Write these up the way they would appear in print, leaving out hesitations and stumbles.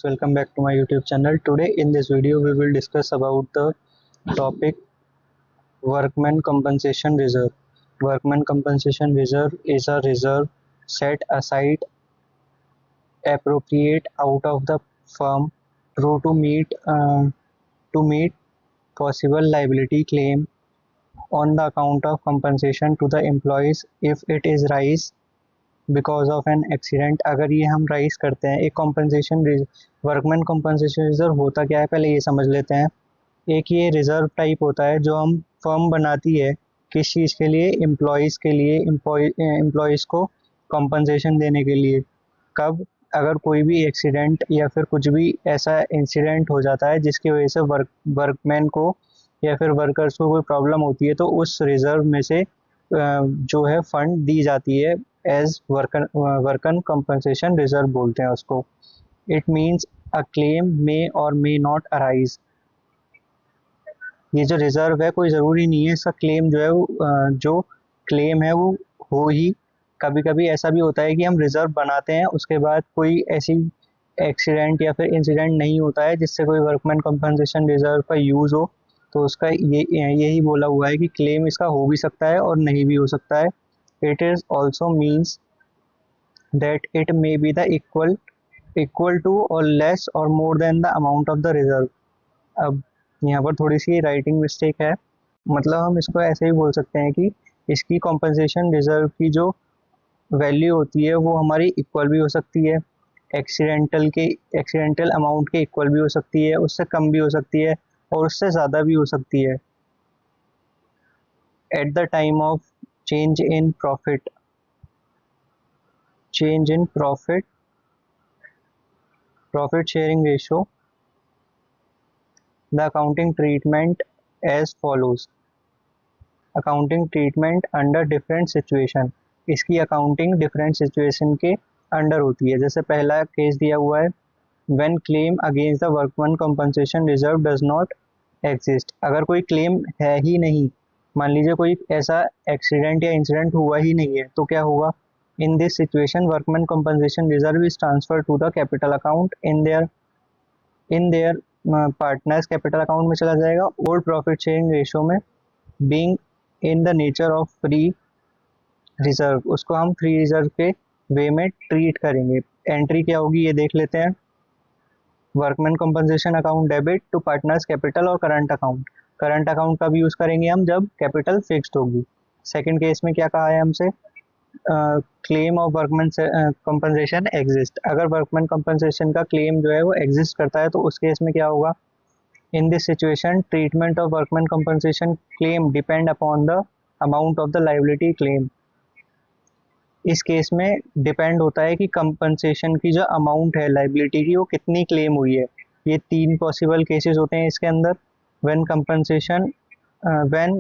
welcome back to my YouTube channel. Today in this video we will discuss about the topic Workman Compensation Reserve. Workman Compensation Reserve is a reserve set aside appropriate out of the firm to meet possible liability claim on the account of compensation to the employees if it is rise because of an accident. अगर ये हम rise करते हैं एक compensation workman compensation reserve होता क्या है पहले ये समझ लेते हैं। एक ये रिजर्व टाइप होता है जो हम फर्म बनाती है किस चीज़ के लिए, एम्प्लॉयज़ के लिए, एम्प्लॉयज़ को कॉम्पनसेशन देने के लिए। कब? अगर कोई भी एक्सीडेंट या फिर कुछ भी ऐसा इंसिडेंट हो जाता है जिसकी वजह से वर्कमैन को या फिर वर्कर्स को कोई प्रॉब्लम होती है तो उस रिजर्व में से जो है फंड दी जाती है एज वर्कन कंपनसेशन रिजर्व बोलते हैं उसको। इट मीन्स अ क्लेम मे और मे नॉट अराइज। ये जो रिजर्व है कोई ज़रूरी नहीं है इसका क्लेम जो है वो जो क्लेम है वो हो ही। कभी कभी ऐसा भी होता है कि हम रिजर्व बनाते हैं उसके बाद कोई ऐसी एक्सीडेंट या फिर इंसिडेंट नहीं होता है जिससे कोई वर्कमैन कंपनसेशन रिजर्व का यूज़ हो, तो उसका यही बोला हुआ है कि क्लेम इसका हो भी सकता है और नहीं भी हो सकता है। It is also means that it may be the equal to or less or more than the amount of the reserve। अब यहाँ पर थोड़ी सी राइटिंग मिस्टेक है, मतलब हम इसको ऐसे ही बोल सकते हैं कि इसकी कॉम्पनसेशन रिजर्व की जो वैल्यू होती है वो हमारी इक्वल भी हो सकती है, एक्सीडेंटल अमाउंट के इक्वल भी हो सकती है, उससे कम भी हो सकती है और उससे ज़्यादा भी हो सकती है। Eight the time of change in profit sharing ratio, the accounting treatment as follows। accounting treatment under different situation, इसकी accounting different situation के अंडर होती है। जैसे पहला केस दिया हुआ है when claim against the workman compensation reserve does not exist। अगर कोई क्लेम है ही नहीं, मान लीजिए कोई ऐसा एक्सीडेंट या इंसिडेंट हुआ ही नहीं है तो क्या होगा। In this situation workman compensation reserve is transfer to the capital account in their partners capital account में चला जाएगा। ओल्ड प्रॉफिट शेयरिंग रेशियो में being in the nature of free reserve, उसको हम फ्री रिजर्व के वे में ट्रीट करेंगे। Entry क्या होगी ये देख लेते हैं। Workman compensation account debit to partners capital और करंट अकाउंट। करंट अकाउंट का भी यूज़ करेंगे हम जब कैपिटल फिक्स्ड होगी। सेकंड केस में क्या कहा है हमसे, claim of workman compensation exist. अगर वर्कमैन कंपनसेशन का क्लेम जो है वो एग्जिस्ट करता है तो उस केस में क्या होगा। In this situation treatment of workman compensation claim depend upon the amount of the liability claim. इस केस में डिपेंड होता है कि कंपनसेशन की जो अमाउंट है लाइबिलिटी की वो कितनी क्लेम हुई है। ये तीन पॉसिबल केसेस होते हैं इसके अंदर। when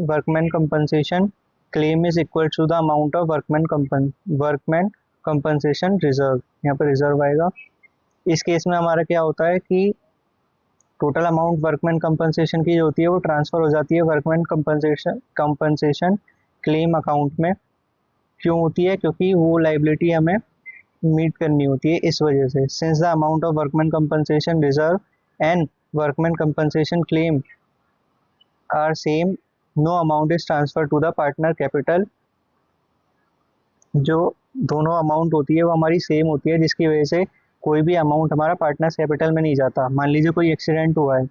workman compensation claim is equal to the amount of workman compensation reserve, यहाँ पर रिजर्व आएगा। इस केस में हमारा क्या होता है कि टोटल अमाउंट वर्कमैन कंपनसेशन की जो होती है वो ट्रांसफ़र हो जाती है वर्कमैन कंपनसेशन क्लेम अकाउंट में। क्यों होती है? क्योंकि वो लाइबिलिटी हमें मीट करनी होती है, इस वजह से। Since the amount of workman compensation reserve and workman compensation claim are same, no amount is transfer to the partner capital. जो दोनों अमाउंट होती है वो हमारी सेम होती है जिसकी वजह से कोई भी अमाउंट हमारा पार्टनर्स कैपिटल में नहीं जाता। मान लीजिए कोई एक्सीडेंट हुआ है,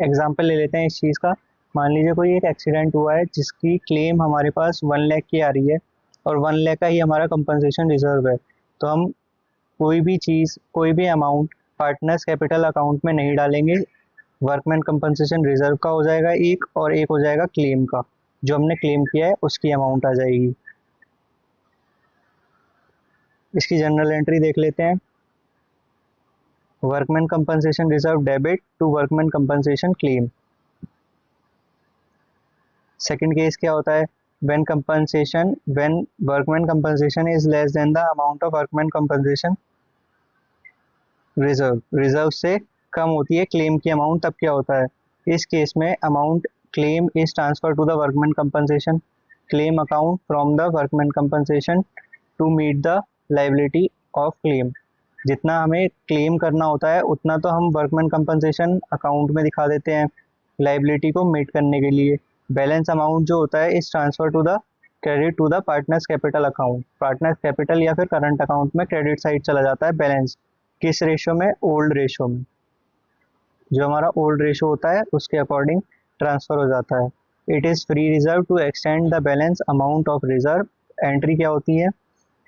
एग्जाम्पल ले लेते हैं इस चीज़ का। मान लीजिए कोई एक एक्सीडेंट हुआ है जिसकी क्लेम हमारे पास 1 लाख की आ रही है और 1 लाख का ही हमारा कंपनसेशन रिजर्व है, तो हम कोई भी चीज़ कोई भी अमाउंट पार्टनर्स कैपिटल अकाउंट में नहीं डालेंगे। वर्कमैन कंपनसेशन रिजर्व का हो जाएगा एक और एक हो जाएगा क्लेम का, जो हमने क्लेम किया है उसकी अमाउंट आ जाएगी। इसकी जनरल एंट्री देख लेते हैं। Workman compensation reserve debit to workman compensation claim. Second case क्या होता है, when workman compensation is less than the amount of workman compensation reserve से कम होती है क्लेम की अमाउंट, तब क्या होता है। इस केस में amount claim is transfer to the workman compensation claim account from the workman compensation to meet the liability of claim. जितना हमें क्लेम करना होता है उतना तो हम वर्कमैन कंपनसेशन अकाउंट में दिखा देते हैं लाइबिलिटी को मीट करने के लिए। बैलेंस अमाउंट जो होता है इस transfer to the credit to the partners capital account. Partners capital या फिर करंट अकाउंट में क्रेडिट साइड चला जाता है बैलेंस। किस रेशो में? ओल्ड रेशो में। जो हमारा ओल्ड रेशो होता है उसके अकॉर्डिंग ट्रांसफर हो जाता है। It is free reserve to extend the balance amount of reserve. Entry क्या होती है?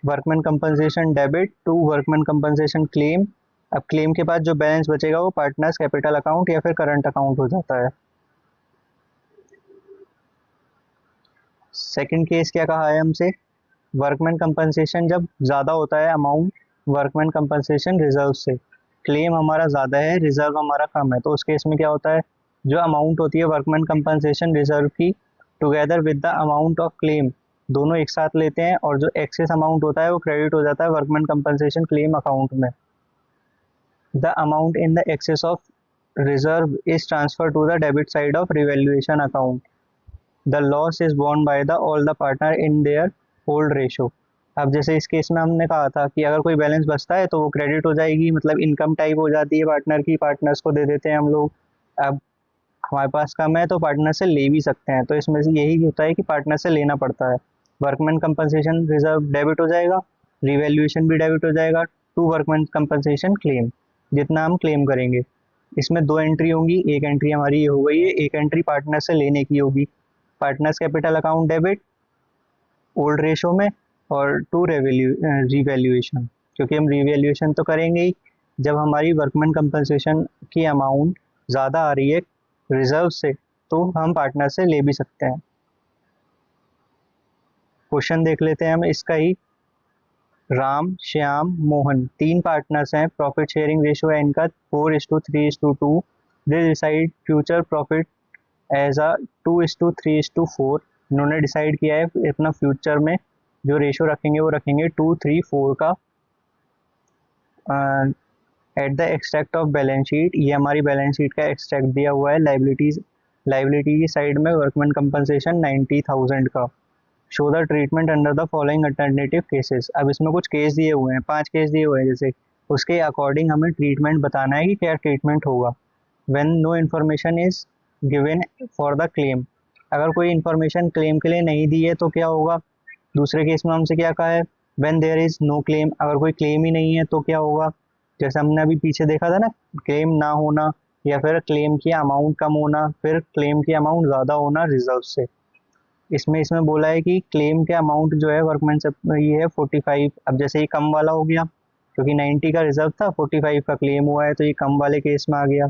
Workman compensation debit to workman compensation claim. अब क्लेम के बाद जो बैलेंस बचेगा वो पार्टनर्स कैपिटल अकाउंट या फिर करंट अकाउंट हो जाता है। सेकंड केस क्या कहा है हमसे? वर्कमैन कंपनसेशन जब ज़्यादा होता है अमाउंट वर्कमैन कंपनसेशन रिजर्व से। क्लेम हमारा ज़्यादा है, रिजर्व हमारा कम है, तो उस केस में क्या होता है? जो अमाउंट होती है वर्कमैन कंपनसेशन रिजर्व की together with the amount of claim, दोनों एक साथ लेते हैं और जो एक्सेस अमाउंट होता है वो क्रेडिट हो जाता है वर्कमैन कंपनसेशन क्लेम अकाउंट में। The amount in the excess of reserve is transfer to the debit side of revaluation account. The loss is borne by the all the partner in their hold ratio. अब जैसे इस case में हमने कहा था कि अगर कोई बैलेंस बचता है तो वो क्रेडिट हो जाएगी, मतलब इनकम टाइप हो जाती है पार्टनर की, पार्टनर्स को दे देते हैं हम लोग। अब हमारे पास कम है तो पार्टनर से ले भी सकते हैं, तो इसमें से यही होता है कि पार्टनर से लेना पड़ता है। वर्कमैन कंपनसेशन रिजर्व डेबिट हो जाएगा, रिवैल्यूएशन भी डेबिट हो जाएगा टू वर्कमैन कंपनसेशन क्लेम, जितना हम क्लेम करेंगे। इसमें दो एंट्री होंगी, एक एंट्री हमारी ये हो गई है, एक एंट्री पार्टनर से लेने की होगी। Partners capital account debit old ratio में, और टू रिवैल्यूएशन, क्योंकि हम रिवैल्यूएशन तो करेंगे ही जब हमारी वर्कमैन कंपनसेशन की अमाउंट ज़्यादा आ रही है रिजर्व से, तो हम पार्टनर से ले भी सकते हैं। क्वेश्चन देख लेते हैं हम इसका ही। राम, श्याम, मोहन तीन पार्टनर्स हैं। प्रॉफिट शेयरिंग रेशियो है इनका 4:3:2। They decide future profit as a 2:3:4। इन्होंने डिसाइड किया है अपना फ्यूचर में जो रेशियो रखेंगे वो रखेंगे 2:3:4 का। At the extract of balance sheet, ये हमारी बैलेंस शीट का एक्सट्रैक्ट दिया हुआ है। लाइबिलिटी की साइड में वर्कमैन कंपनसेशन 90,000 का। Show the treatment under the following alternative cases. अब इसमें कुछ केस दिए हुए हैं, 5 केस दिए हुए हैं, जैसे उसके अकॉर्डिंग हमें ट्रीटमेंट बताना है कि क्या ट्रीटमेंट होगा। When no information is given for the claim, अगर कोई इन्फॉर्मेशन क्लेम के लिए नहीं दी है तो क्या होगा? दूसरे केस में हमसे क्या कहा है? When there is no claim, अगर कोई क्लेम ही नहीं है तो क्या होगा? जैसे हमने अभी पीछे देखा था ना, क्लेम ना होना या फिर क्लेम की अमाउंट कम होना, फिर क्लेम की अमाउंट ज़्यादा होना रिजर्व से। इसमें इसमें बोला है कि क्लेम के अमाउंट जो है वर्कमैन से ये है 45। अब जैसे ये कम वाला हो गया क्योंकि 90 का रिजर्व था, 45 का क्लेम हुआ है तो ये कम वाले केस में आ गया।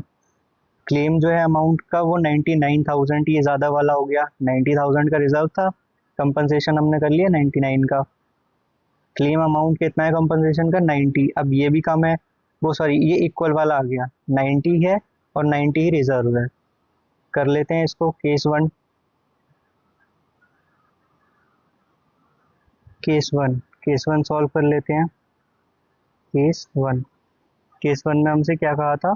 क्लेम जो है अमाउंट का वो 99,000, ये ज़्यादा वाला हो गया। 90,000 का रिजर्व था, कंपनसेशन हमने कर लिया 99 का। क्लेम अमाउंट कितना है कंपनसेशन का? 90। अब ये भी कम है, वो सॉरी ये इक्वल वाला आ गया, 90 है और 90 ही रिजर्व है। कर लेते हैं इसको case one. Case one solve कर लेते हैं। केस वन में हमसे क्या कहा था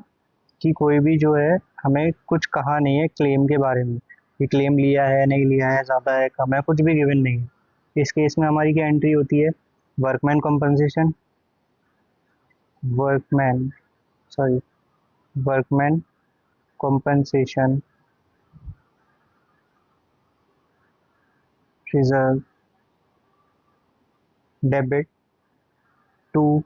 कि कोई भी जो है हमें कुछ कहा नहीं है क्लेम के बारे में कि क्लेम लिया है नहीं लिया है, ज़्यादा है कम है, कुछ भी गिवन नहीं है। इस केस में हमारी क्या एंट्री होती है? Workman compensation workman sorry workman compensation reserve debit to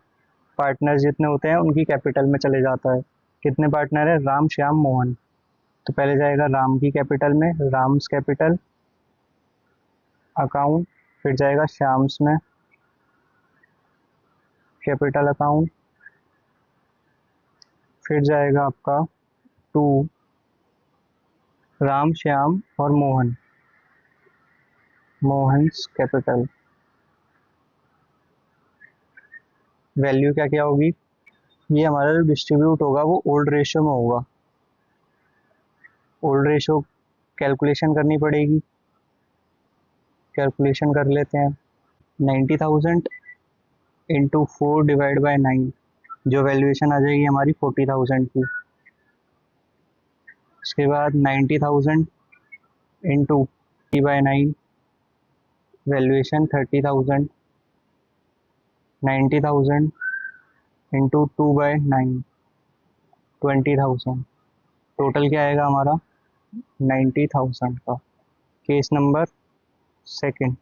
partner जितने होते हैं उनकी कैपिटल में चले जाता है। कितने पार्टनर है? राम, श्याम, मोहन। तो पहले जाएगा राम की कैपिटल में, राम्स कैपिटल अकाउंट, फिर जाएगा श्याम्स में कैपिटल अकाउंट, फिर जाएगा आपका टू राम, श्याम और मोहन, मोहन्स कैपिटल। वैल्यू क्या क्या होगी? ये हमारा जो डिस्ट्रीब्यूट होगा वो ओल्ड रेशियो में होगा। ओल्ड रेशियो कैलकुलेशन करनी पड़ेगी, कैलकुलेशन कर लेते हैं। 90,000 इंटू 4/9, जो वैल्यूएशन आ जाएगी हमारी 40,000 की। उसके बाद 90,000 इंटू 3/9, वैल्यूएशन 30,000। 90,000 इंटू 2/9, 20,000। टोटल क्या आएगा हमारा? 90,000 का। Case number second.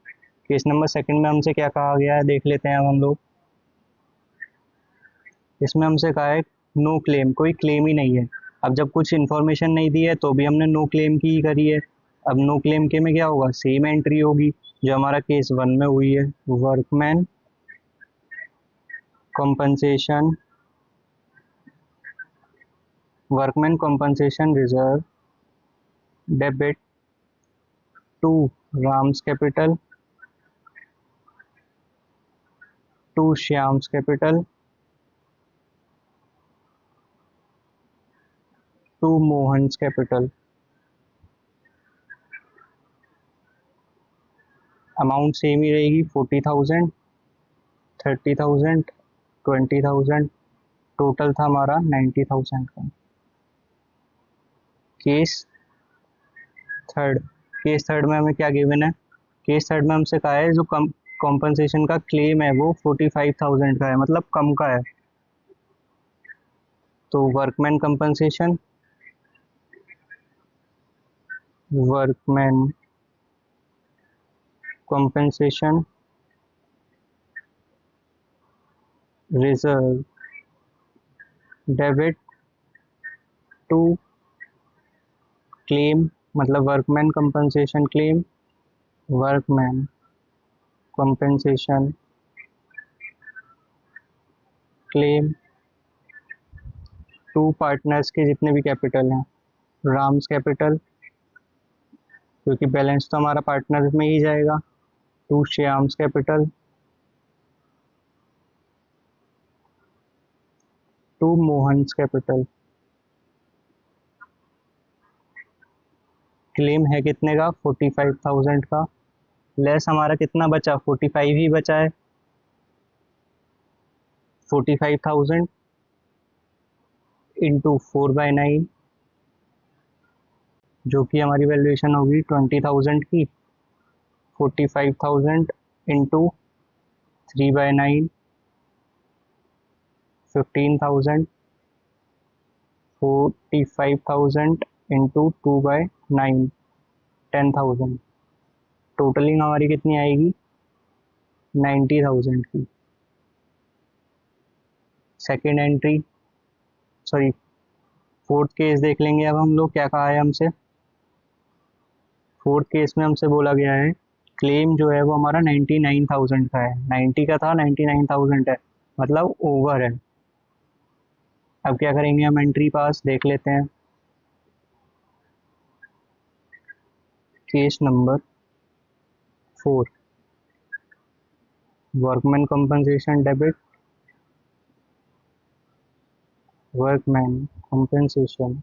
Case number second में हमसे क्या कहा गया है देख लेते हैं अब हम लोग। इसमें हमसे कहा है नो क्लेम, कोई क्लेम ही नहीं है। अब जब कुछ इन्फॉर्मेशन नहीं दी है तो भी हमने नो क्लेम की ही करी है। अब नो क्लेम के में क्या होगा? सेम एंट्री होगी जो हमारा केस 1 में हुई है। Workman compensation, workman compensation reserve debit to Ram's capital, to Shyam's capital, to Mohan's capital. Amount same ही रहेगी, 40,000, 30,000, 20,000। टोटल था हमारा 90,000 का। Case third. केस थर्ड में हमें क्या गिवन है? केस थर्ड में हमसे कहा है जो कॉम्पनसेशन का क्लेम है वो 45,000 का है, मतलब कम का है। तो workman compensation, workman compensation reserve debit to claim, मतलब workman compensation claim, workman compensation claim to partners के जितने भी कैपिटल हैं, राम्स कैपिटल क्योंकि बैलेंस तो हमारा पार्टनर में ही जाएगा, to Shyam's capital, to Mohan's capital. Claim है कितने का? 45,000 का। लेस हमारा कितना बचा? 45 ही बचा है। 45,000 इंटू 4/9 जो कि हमारी वैल्यूएशन होगी 20,000 की। 45,000 इंटू 3/9 15,000। 45,000 इंटू 2/9 10,000। टोटलिंग हमारी कितनी आएगी? 90,000 की। Second entry, sorry fourth case देख लेंगे अब हम लोग क्या कहा है हमसे। फोर्थ केस में हमसे बोला गया है क्लेम जो है वो हमारा 99,000 का है। 90 का था, 99,000 है, मतलब ओवर है। अब क्या करेंगे हम? एंट्री पास देख लेते हैं। Case number 4, workman compensation debit, workman compensation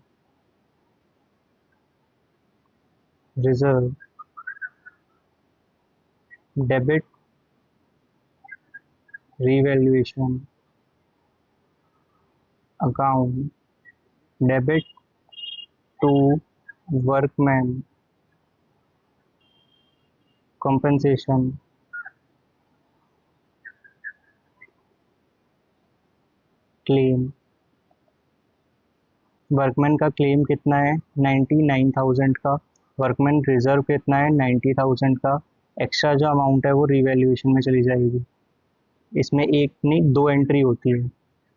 reserve debit revaluation account debit to workman compensation claim. Workman का क्लेम कितना है? 99,000 का। वर्कमैन रिजर्व कितना है? 90,000 का। एक्स्ट्रा जो अमाउंट है वो रिवैल्यूएशन में चली जाएगी। इसमें एक नहीं दो एंट्री होती है।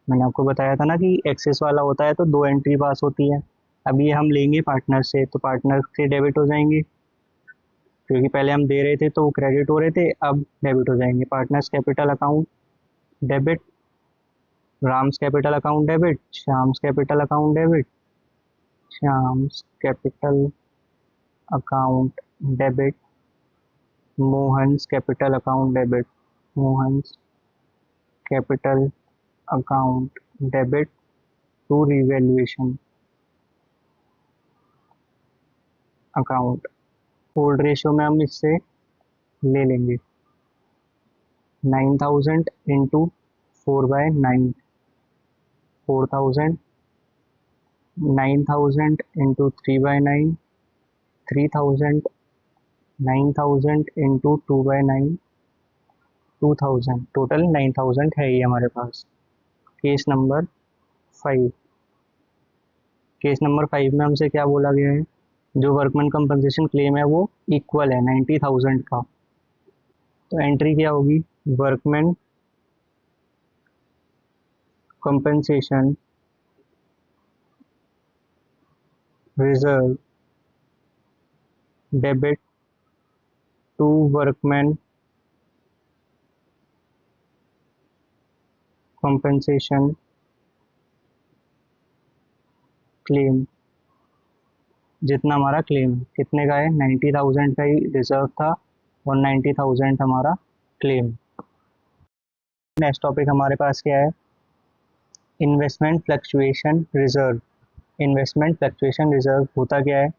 मैंने आपको बताया था ना कि एक्सेस वाला होता है तो दो एंट्री पास होती है। अब ये हम लेंगे पार्टनर से तो पार्टनर से डेबिट हो जाएंगे, क्योंकि पहले हम दे रहे थे तो क्रेडिट हो रहे थे, अब डेबिट हो जाएंगे। Partners capital account debit, Ram's capital account debit, Shyam's capital account debit, Shyam's capital account debit, Mohan's capital account debit, Mohan's capital account debit to revaluation account. Old ratio में हम इससे ले लेंगे 9,000 इंटू 4/9, 4,000, 9,000 इंटू 3/9, 3,000, 9,000 इंटू 2/9, 2,000। टोटल 9,000 है ही हमारे पास। Case number 5। केस नंबर 5 में हमसे क्या बोला गया है, जो वर्कमैन कंपनसेशन क्लेम है वो इक्वल है 90,000 का। तो एंट्री क्या होगी, workman compensation reserve debit to workman compensation claim. जितना हमारा क्लेम है, कितने का है, 90,000 का ही रिजर्व था और 90,000 हमारा क्लेम। नेक्स्ट टॉपिक हमारे पास क्या है, investment fluctuation reserve. Investment fluctuation reserve होता क्या है,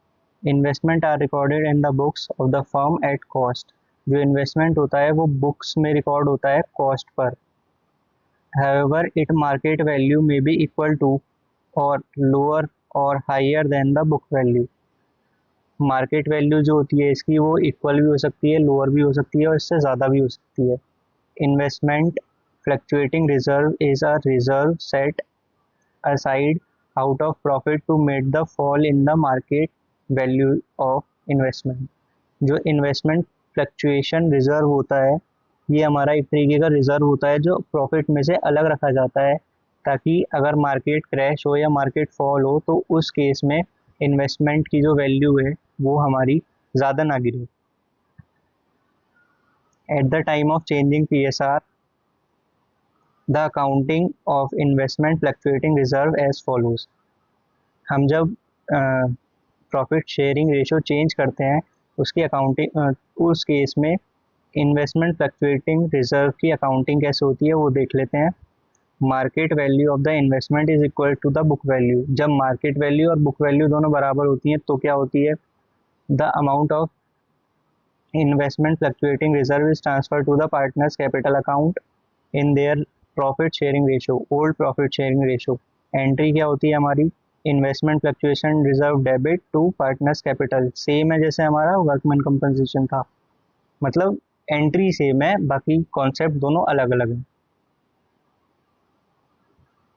investment are recorded in the books of the firm at cost. जो इन्वेस्टमेंट होता है वो बुक्स में रिकॉर्ड होता है cost per. However, its market value may be equal to or lower or higher than the book value। Market value जो होती है इसकी वो इक्वल भी हो सकती है, लोअर भी हो सकती है और इससे ज़्यादा भी हो सकती है। Investment fluctuating reserve is a reserve set aside out of profit to meet the fall in the market value of investment। जो इन्वेस्टमेंट फ्लक्चुएशन रिजर्व होता है ये हमारा एक तरीके का रिजर्व होता है जो प्रॉफिट में से अलग रखा जाता है, ताकि अगर मार्केट क्रैश हो या मार्केट फॉल हो तो उस केस में इन्वेस्टमेंट की जो वैल्यू है वो हमारी ज़्यादा ना गिरे। At the time of changing PSR the accounting of investment fluctuating reserve as follows. हम जब प्रॉफिट शेयरिंग रेशो चेंज करते हैं उसकी अकाउंटिंग उस केस में इन्वेस्टमेंट फ्लक्चुएटिंग रिजर्व की अकाउंटिंग कैसे होती है वो देख लेते हैं। Market value of the investment is equal to the book value. जब मार्केट वैल्यू और बुक वैल्यू दोनों बराबर होती हैं तो क्या होती है, the amount of investment fluctuating reserve is transfer to the partners capital account in their profit sharing ratio, old profit sharing ratio. Entry क्या होती है हमारी, investment fluctuation reserve debit to partners capital. Same है जैसे हमारा workman compensation था, मतलब entry same है, बाकी कॉन्सेप्ट दोनों अलग अलग हैं।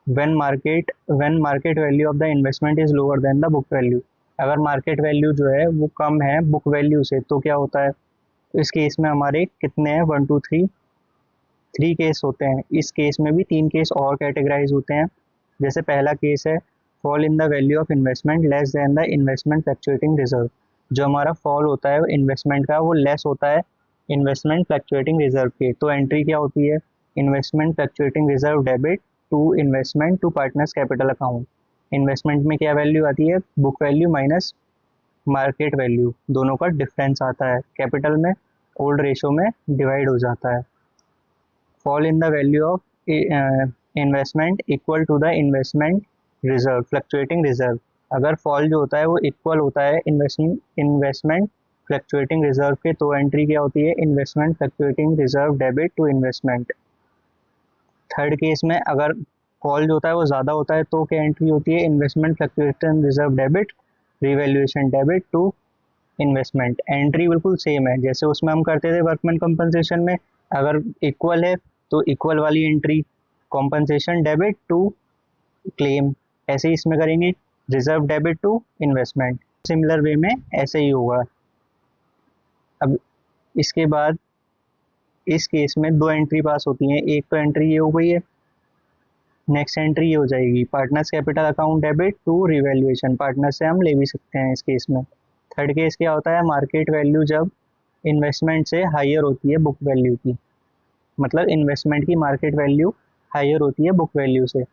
when market value of the investment is lower than the book value। अगर मार्केट वैल्यू जो है वो कम है बुक वैल्यू से तो क्या होता है, इस केस में हमारे कितने हैं, 1 2 3 केस होते हैं। इस केस में भी 3 केस और कैटेगराइज होते हैं। जैसे पहला केस है fall in the value of investment less than the investment fluctuating reserve. जो हमारा फॉल होता है इन्वेस्टमेंट का वो लेस होता है इन्वेस्टमेंट फ्लक्चुएटिंग रिजर्व के। तो एंट्री क्या होती है, investment fluctuating reserve debit to investment to partners capital account. Investment में क्या वैल्यू आती है, book value minus market value, दोनों का डिफरेंस आता है, कैपिटल में ओल्ड रेशो में डिवाइड हो जाता है। Fall in the value of investment equal to the investment reserve fluctuating reserve. अगर फॉल जो होता है वो इक्वल होता है इन्वेस्टमेंट फ्लक्चुएटिंग रिजर्व के, तो एंट्री क्या होती है, investment fluctuating reserve debit to investment. Third case में अगर कॉल जो होता है वो ज़्यादा होता है तो क्या एंट्री होती है, investment fluctuation reserve debit revaluation debit to investment. Entry बिल्कुल सेम है जैसे उसमें हम करते थे वर्कमैन कंपनसेशन में, अगर इक्वल है तो इक्वल वाली entry compensation debit to claim, ऐसे ही इसमें करेंगे reserve debit to investment. Similar way में ऐसे ही होगा। अब इसके बाद इस केस में 2 एंट्री पास होती हैं, एक तो एंट्री ये हो गई है, नेक्स्ट एंट्री ये हो जाएगी partners capital account debit to revaluation. Partner से हम ले भी सकते हैं इस केस में। थर्ड केस क्या होता है, मार्केट वैल्यू जब इन्वेस्टमेंट से हायर होती है बुक वैल्यू की, मतलब इन्वेस्टमेंट की मार्केट वैल्यू हायर होती है बुक वैल्यू से।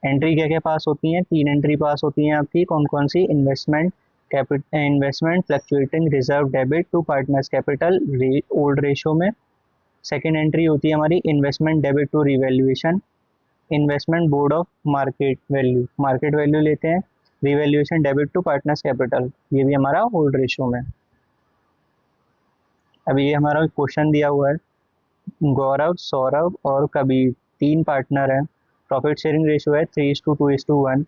एंट्री क्या क्या पास होती हैं, 3 एंट्री पास होती हैं आपकी, कौन कौन सी, investment fluctuating reserve debit to partners capital old ratio में। सेकेंड एंट्री होती है हमारी investment debit to revaluation, investment board of market value लेते हैं, revaluation debit to partners capital, ये भी हमारा ओल्ड रेशो में। अब ये हमारा क्वेश्चन दिया हुआ है, गौरव, सौरभ और कबीर 3 पार्टनर हैं, प्रॉफिट शेयरिंग रेशो है 3:2:1।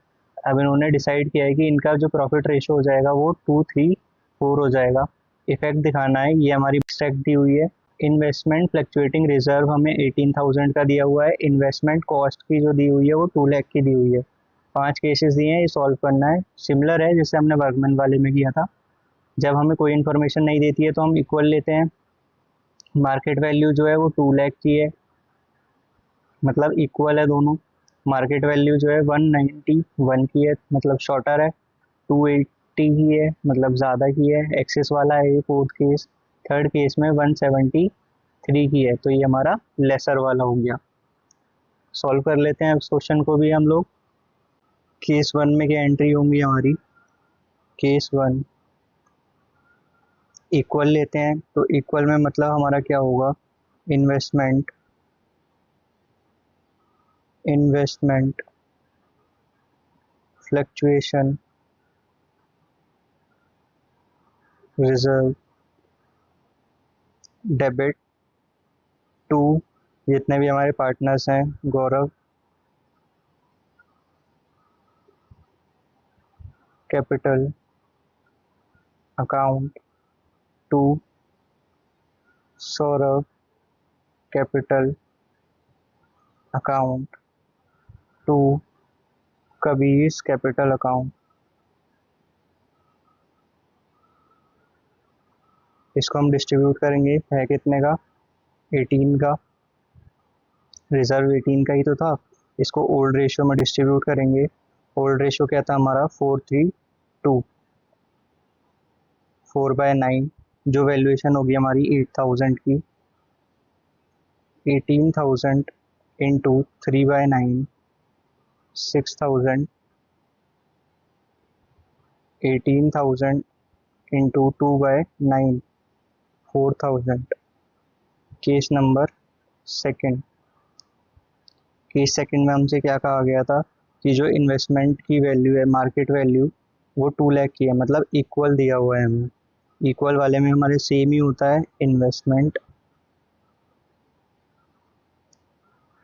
अब इन्होंने डिसाइड किया है कि इनका जो प्रॉफिट रेशो हो जाएगा वो 2:3:4 हो जाएगा। इफेक्ट दिखाना है, ये हमारी स्टैक दी हुई है इन्वेस्टमेंट फ्लक्चुएटिंग रिजर्व हमें 18,000 का दिया हुआ है। इन्वेस्टमेंट कॉस्ट की जो दी हुई है वो 2 लाख की दी हुई है। 5 केसेस दिए हैं, ये सॉल्व करना है। सिमिलर है जैसे हमने वर्कमैन वाले में किया था। जब हमें कोई इन्फॉर्मेशन नहीं देती है तो हम इक्वल लेते हैं। मार्केट वैल्यू जो है वो 2 लाख की है, मतलब इक्वल है दोनों। मार्केट वैल्यू जो है 191 की है, मतलब शॉर्टर है। 280 की है, मतलब ज़्यादा की है। एक्सेस वाला है ये फोर्थ केस। थर्ड केस में 173 की है, तो ये हमारा लेसर वाला हो गया। सॉल्व कर लेते हैं इस क्वेश्चन को भी हम लोग। केस 1 में क्या एंट्री होंगी हमारी? केस 1 इक्वल लेते हैं, तो इक्वल में मतलब हमारा क्या होगा? Investment investment fluctuation reserve debit to, जितने भी हमारे पार्टनर्स हैं, Gaurav, capital account to, Saurabh, capital account to, Kabir, capital account. इसको हम डिस्ट्रीब्यूट करेंगे, है कितने का? 18 का। रिजर्व 18 का ही तो था। इसको ओल्ड रेशियो में डिस्ट्रीब्यूट करेंगे। ओल्ड रेशियो क्या था हमारा? 4:3:2, 4/9। जो वैल्यूएशन होगी हमारी 8,000 की, 18,000 into 3/9, 6,000। 18,000 into 2/9, 4,000। Case number second. Case second में हमसे क्या कहा गया था कि जो इन्वेस्टमेंट की वैल्यू है, मार्केट वैल्यू, वो 2 लाख की है, मतलब इक्वल दिया हुआ है हमें। इक्वल वाले में हमारे सेम ही होता है। Investment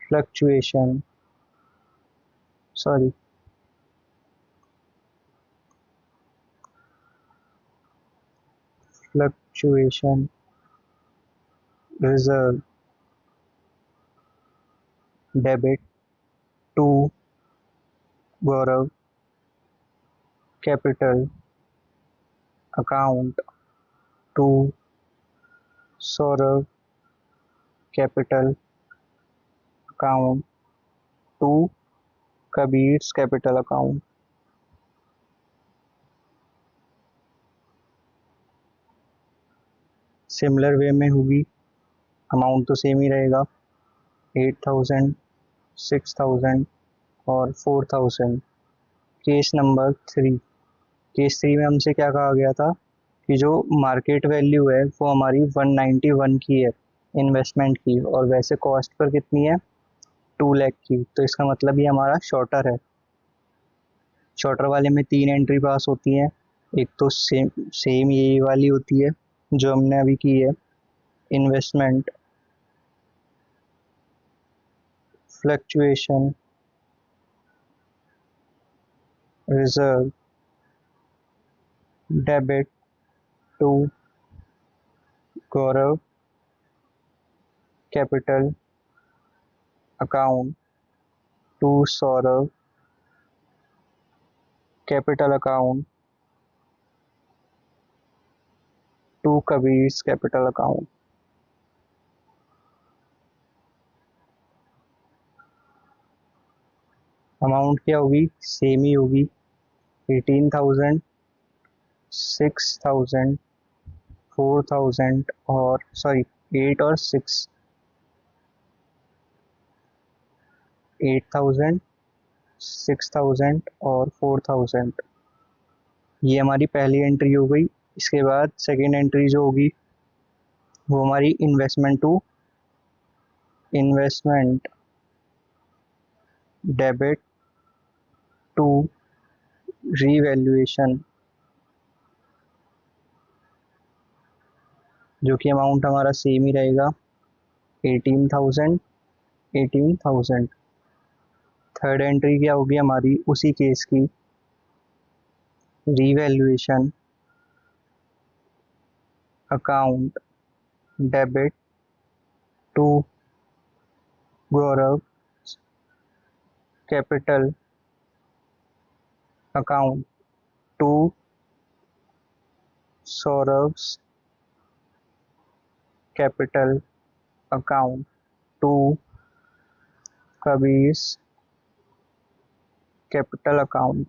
fluctuation sorry fluctuation reserve debit to, Gaurav, capital account to, Saurabh, capital account to, Kabir, capital account. Similar way में होगी, अमाउंट तो सेम ही रहेगा। 8,000, 6,000 और 4,000। Case number 3। केस 3 में हमसे क्या कहा गया था कि जो मार्केट वैल्यू है वो हमारी 191 की है इन्वेस्टमेंट की, और वैसे कॉस्ट पर कितनी है? 2 लाख की। तो इसका मतलब ये हमारा शॉर्टर है। शॉर्टर वाले में 3 एंट्री पास होती हैं। एक तो सेम सेम यही वाली होती है जो हमने अभी की है। Investment fluctuation reserve debit to, Gaurav, capital account to, Saurabh, capital account to, Kabir, capital account. Amount क्या होगी? सेम ही होगी। 18,000, 6,000, 4,000 और सॉरी 8 और 6, 8,000, 6,000 और 4,000। ये हमारी पहली एंट्री हो गई। इसके बाद सेकेंड एंट्री जो होगी वो हमारी investment to, investment debit to, revaluation, जो कि अमाउंट हमारा सेम ही रहेगा। 18,000, 18,000। थर्ड एंट्री क्या होगी हमारी उसी केस की? Revaluation account debit to Gaurav's capital account, to Saurav's capital account, to Kabir's capital account.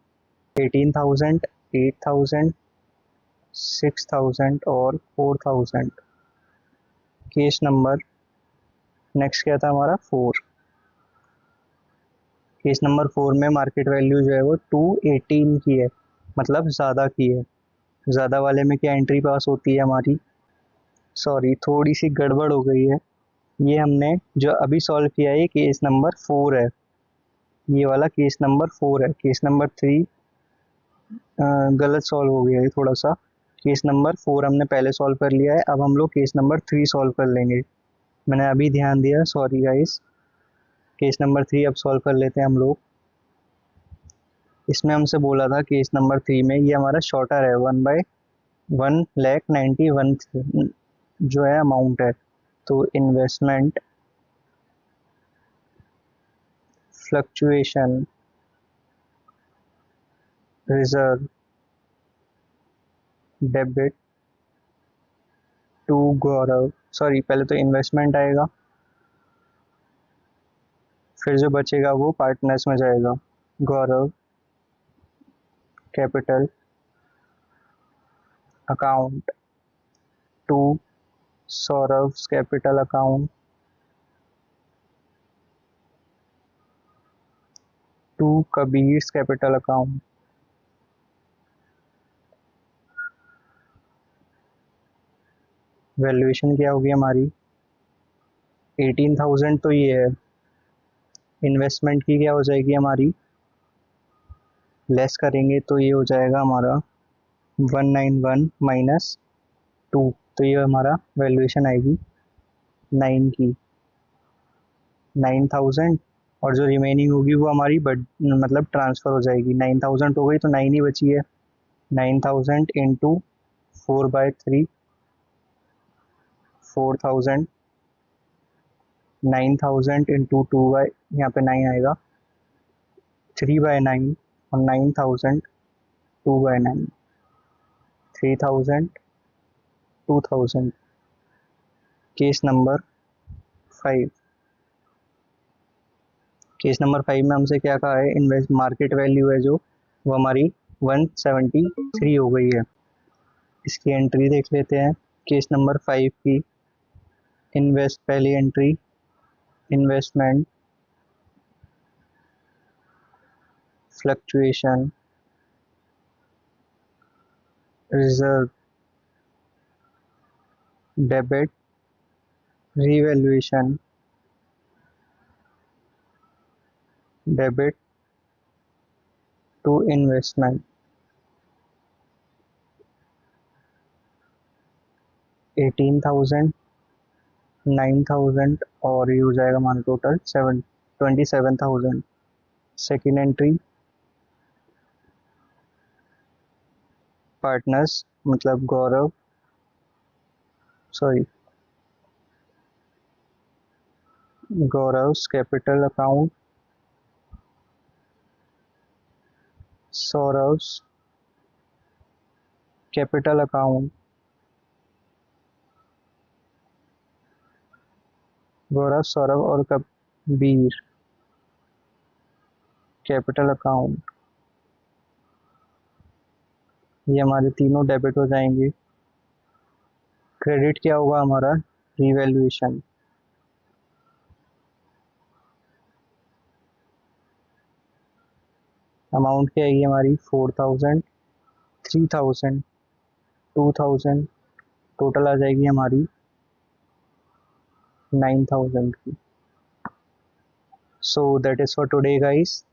18,000, 8,000, 6,000 और 4,000। केस नंबर नेक्स्ट क्या था हमारा 4। केस नंबर 4 में मार्केट वैल्यू जो है वो 218 की है, मतलब ज़्यादा की है। ज़्यादा वाले में क्या एंट्री पास होती है हमारी, सॉरी थोड़ी सी गड़बड़ हो गई है। ये हमने जो अभी सॉल्व किया है केस नंबर 4 है, ये वाला केस नंबर 4 है। केस नंबर 3 गलत सॉल्व हो गया है थोड़ा सा। केस नंबर 4 हमने पहले सॉल्व कर लिया है, अब हम लोग केस नंबर 3 सॉल्व कर लेंगे। मैंने अभी ध्यान दिया, सॉरी गाइस। केस नंबर 3 अब सॉल्व कर लेते हैं हम लोग। इसमें हमसे बोला था केस नंबर 3 में, ये हमारा शॉर्टर है, 1/1,91 जो है अमाउंट है। तो investment fluctuation reserve debit to Gaurav, sorry पहले तो इन्वेस्टमेंट आएगा, फिर जो बचेगा वो पार्टनर्स में जाएगा। Gaurav capital account to Saurav's capital account to Kabir's capital account. Valuation क्या होगी हमारी, 18,000 तो ये है। इन्वेस्टमेंट की क्या हो जाएगी हमारी, लेस करेंगे तो ये हो जाएगा हमारा 191 माइनस 2, तो ये हमारा वैल्यूएशन आएगी 9 की, 9,000। और जो रिमेनिंग होगी वो हमारी मतलब ट्रांसफ़र हो जाएगी। 9,000 हो गई तो 9 ही बची है। 9,000 इंटू 4/3, 4,000, 9,000 इंटू 2 यहाँ पे 9 आएगा, 3/9 और 9,000 2/9, 3,000, 2,000। Case number 5। केस नंबर 5 में हमसे क्या कहा है, इन्वेस्ट मार्केट वैल्यू है जो वो हमारी 173 हो गई है। इसकी एंट्री देख लेते हैं केस नंबर 5 की। पहली entry investment fluctuation reserve debit revaluation debit to investment. 18,000, 9,000 और ये हो जाएगा हमारा टोटल 27,000। सेकेंड एंट्री पार्टनर्स मतलब Gaurav, sorry Gaurav's capital account, Saurav's capital account, Gaurav Saurabh और कबीर कैपिटल अकाउंट। ये हमारे तीनों डेबिट हो जाएंगे। क्रेडिट क्या होगा हमारा, रिवैल्यूएशन। अमाउंट क्या आएगी हमारी 4,000, 3,000, 2,000, टोटल आ जाएगी हमारी 9,000 की। So that is for today guys.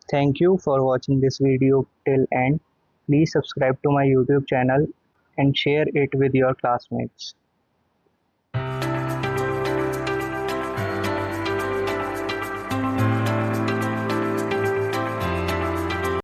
Thank you for watching this video till end. Please subscribe to my YouTube channel and share it with your classmates.